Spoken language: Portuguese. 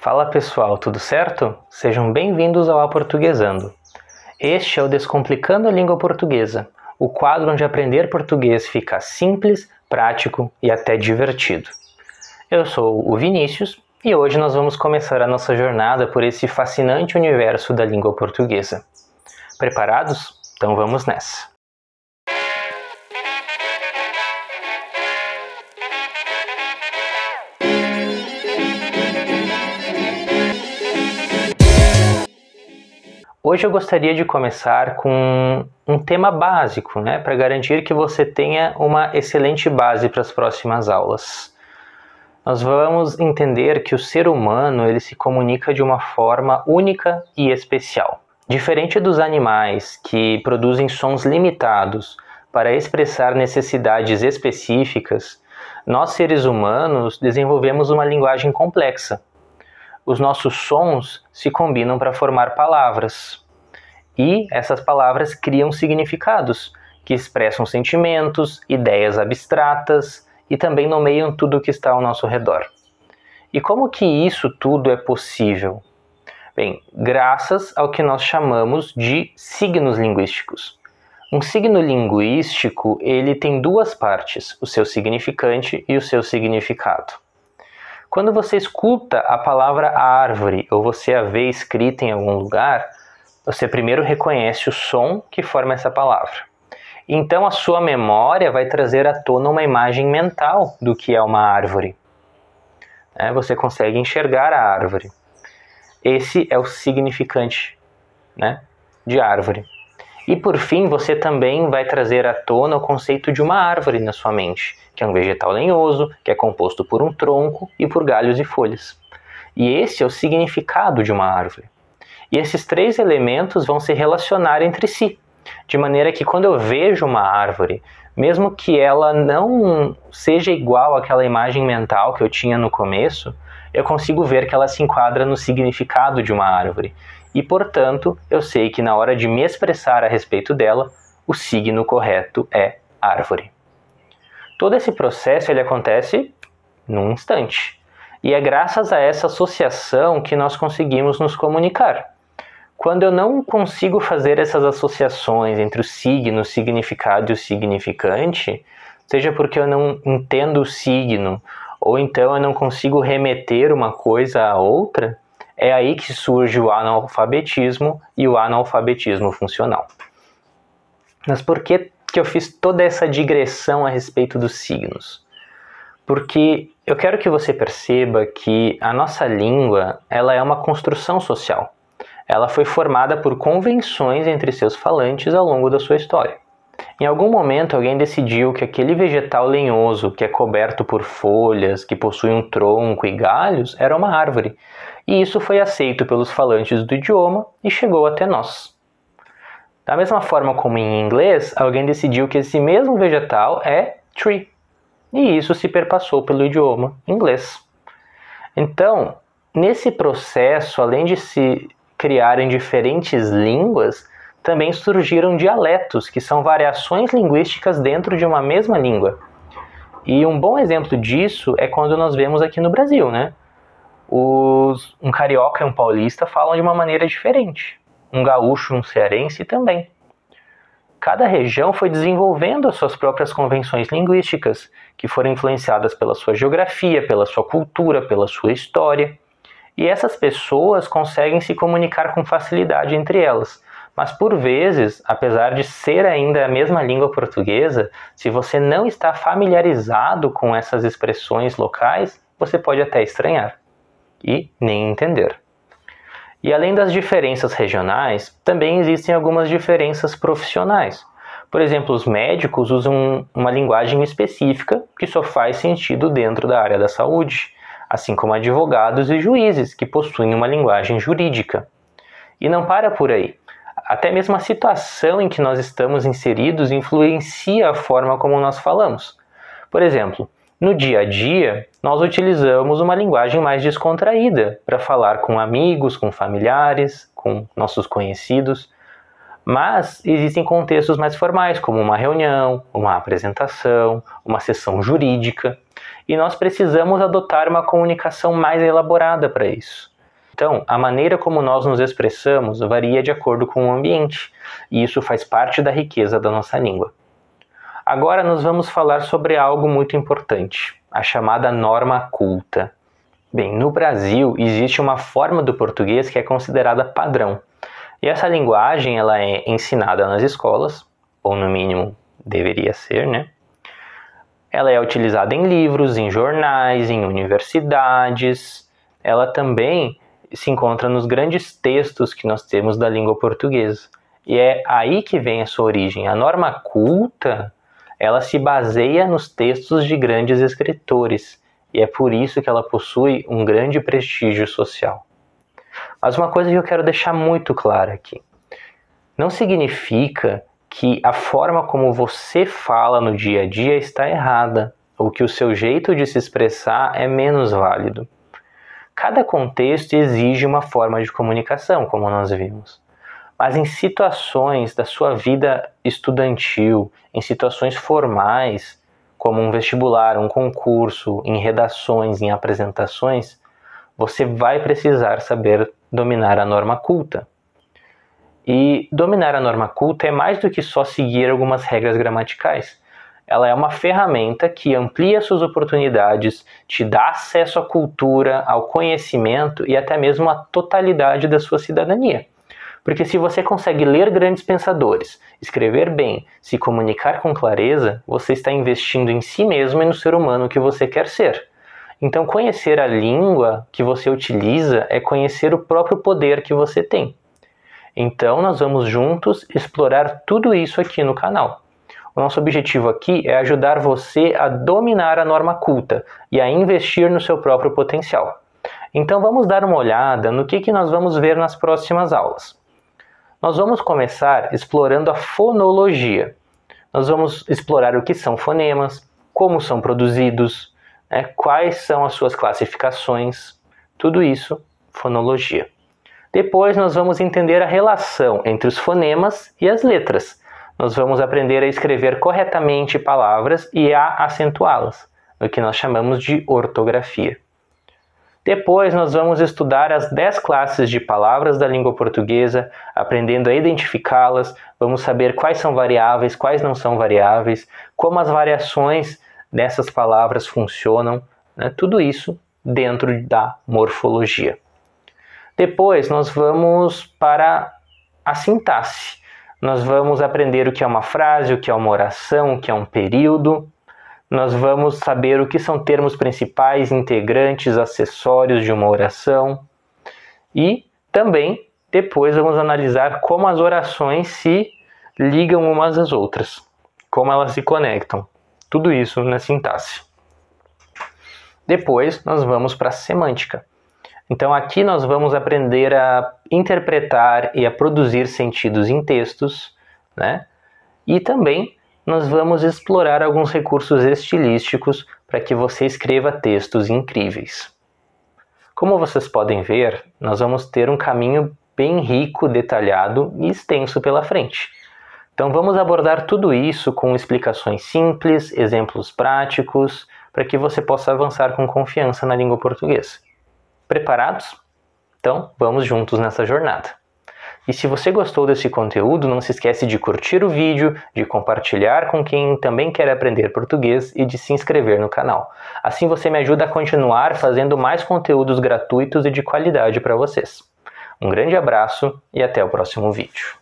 Fala pessoal, tudo certo? Sejam bem-vindos ao Aportuguesando. Este é o Descomplicando a Língua Portuguesa, o quadro onde aprender português fica simples, prático e até divertido. Eu sou o Vinícius e hoje nós vamos começar a nossa jornada por esse fascinante universo da língua portuguesa. Preparados? Então vamos nessa! Hoje eu gostaria de começar com um tema básico, para garantir que você tenha uma excelente base para as próximas aulas. Nós vamos entender que o ser humano ele se comunica de uma forma única e especial. Diferente dos animais que produzem sons limitados para expressar necessidades específicas, nós seres humanos desenvolvemos uma linguagem complexa. Os nossos sons se combinam para formar palavras. E essas palavras criam significados, que expressam sentimentos, ideias abstratas e também nomeiam tudo o que está ao nosso redor. E como que isso tudo é possível? Bem, graças ao que nós chamamos de signos linguísticos. Um signo linguístico, ele tem duas partes, o seu significante e o seu significado. Quando você escuta a palavra árvore ou você a vê escrita em algum lugar, você primeiro reconhece o som que forma essa palavra. Então a sua memória vai trazer à tona uma imagem mental do que é uma árvore. Você consegue enxergar a árvore. Esse é o significante, de árvore. E por fim, você também vai trazer à tona o conceito de uma árvore na sua mente, que é um vegetal lenhoso, que é composto por um tronco e por galhos e folhas. E esse é o significado de uma árvore. E esses três elementos vão se relacionar entre si, de maneira que quando eu vejo uma árvore, mesmo que ela não seja igual àquela imagem mental que eu tinha no começo, eu consigo ver que ela se enquadra no significado de uma árvore. E, portanto, eu sei que na hora de me expressar a respeito dela, o signo correto é árvore. Todo esse processo ele acontece num instante. E é graças a essa associação que nós conseguimos nos comunicar. Quando eu não consigo fazer essas associações entre o signo, o significado e o significante, seja porque eu não entendo o signo, ou então eu não consigo remeter uma coisa à outra, é aí que surge o analfabetismo e o analfabetismo funcional. Mas por que eu fiz toda essa digressão a respeito dos signos? Porque eu quero que você perceba que a nossa língua ela é uma construção social. Ela foi formada por convenções entre seus falantes ao longo da sua história. Em algum momento alguém decidiu que aquele vegetal lenhoso que é coberto por folhas, que possui um tronco e galhos, era uma árvore. E isso foi aceito pelos falantes do idioma e chegou até nós. Da mesma forma como em inglês, alguém decidiu que esse mesmo vegetal é tree. E isso se perpassou pelo idioma inglês. Então, nesse processo, além de se criarem diferentes línguas, também surgiram dialetos, que são variações linguísticas dentro de uma mesma língua. E um bom exemplo disso é quando nós vemos aqui no Brasil, Um carioca e um paulista falam de uma maneira diferente. Um gaúcho e um cearense também. Cada região foi desenvolvendo as suas próprias convenções linguísticas, que foram influenciadas pela sua geografia, pela sua cultura, pela sua história. E essas pessoas conseguem se comunicar com facilidade entre elas. Mas por vezes, apesar de ser ainda a mesma língua portuguesa, se você não está familiarizado com essas expressões locais, você pode até estranhar e nem entender. E além das diferenças regionais, também existem algumas diferenças profissionais. Por exemplo, os médicos usam uma linguagem específica que só faz sentido dentro da área da saúde, assim como advogados e juízes, que possuem uma linguagem jurídica. E não para por aí. Até mesmo a situação em que nós estamos inseridos influencia a forma como nós falamos. Por exemplo, no dia a dia, nós utilizamos uma linguagem mais descontraída para falar com amigos, com familiares, com nossos conhecidos. Mas existem contextos mais formais, como uma reunião, uma apresentação, uma sessão jurídica. e nós precisamos adotar uma comunicação mais elaborada para isso. Então, a maneira como nós nos expressamos varia de acordo com o ambiente, e isso faz parte da riqueza da nossa língua. Agora nós vamos falar sobre algo muito importante, a chamada norma culta. Bem, no Brasil existe uma forma do português que é considerada padrão. E essa linguagem ela é ensinada nas escolas, ou no mínimo deveria ser, né? Ela é utilizada em livros, em jornais, em universidades. Ela também se encontra nos grandes textos que nós temos da língua portuguesa. E é aí que vem a sua origem. A norma culta, ela se baseia nos textos de grandes escritores. E é por isso que ela possui um grande prestígio social. Mas uma coisa que eu quero deixar muito clara aqui. Não significa que a forma como você fala no dia a dia está errada, ou que o seu jeito de se expressar é menos válido. Cada contexto exige uma forma de comunicação, como nós vimos. Mas em situações da sua vida estudantil, em situações formais, como um vestibular, um concurso, em redações, em apresentações, você vai precisar saber dominar a norma culta. E dominar a norma culta é mais do que só seguir algumas regras gramaticais. Ela é uma ferramenta que amplia suas oportunidades, te dá acesso à cultura, ao conhecimento e até mesmo à totalidade da sua cidadania. Porque se você consegue ler grandes pensadores, escrever bem, se comunicar com clareza, você está investindo em si mesmo e no ser humano que você quer ser. Então, conhecer a língua que você utiliza é conhecer o próprio poder que você tem. Então, nós vamos juntos explorar tudo isso aqui no canal. O nosso objetivo aqui é ajudar você a dominar a norma culta e a investir no seu próprio potencial. Então, vamos dar uma olhada no que nós vamos ver nas próximas aulas. Nós vamos começar explorando a fonologia. Nós vamos explorar o que são fonemas, como são produzidos, quais são as suas classificações, tudo isso, fonologia. Depois nós vamos entender a relação entre os fonemas e as letras. Nós vamos aprender a escrever corretamente palavras e a acentuá-las, o que nós chamamos de ortografia. Depois nós vamos estudar as 10 classes de palavras da língua portuguesa, aprendendo a identificá-las, vamos saber quais são variáveis, quais não são variáveis, como as variações dessas palavras funcionam, tudo isso dentro da morfologia. Depois nós vamos para a sintaxe. Nós vamos aprender o que é uma frase, o que é uma oração, o que é um período. Nós vamos saber o que são termos principais, integrantes, acessórios de uma oração. E também, depois, vamos analisar como as orações se ligam umas às outras. Como elas se conectam. Tudo isso na sintaxe. Depois, nós vamos para a semântica. Então, aqui nós vamos aprender a interpretar e a produzir sentidos em textos, E também nós vamos explorar alguns recursos estilísticos para que você escreva textos incríveis. Como vocês podem ver, nós vamos ter um caminho bem rico, detalhado e extenso pela frente. Então vamos abordar tudo isso com explicações simples, exemplos práticos, para que você possa avançar com confiança na língua portuguesa. Preparados? Então vamos juntos nessa jornada. E se você gostou desse conteúdo, não se esquece de curtir o vídeo, de compartilhar com quem também quer aprender português e de se inscrever no canal. Assim você me ajuda a continuar fazendo mais conteúdos gratuitos e de qualidade para vocês. Um grande abraço e até o próximo vídeo.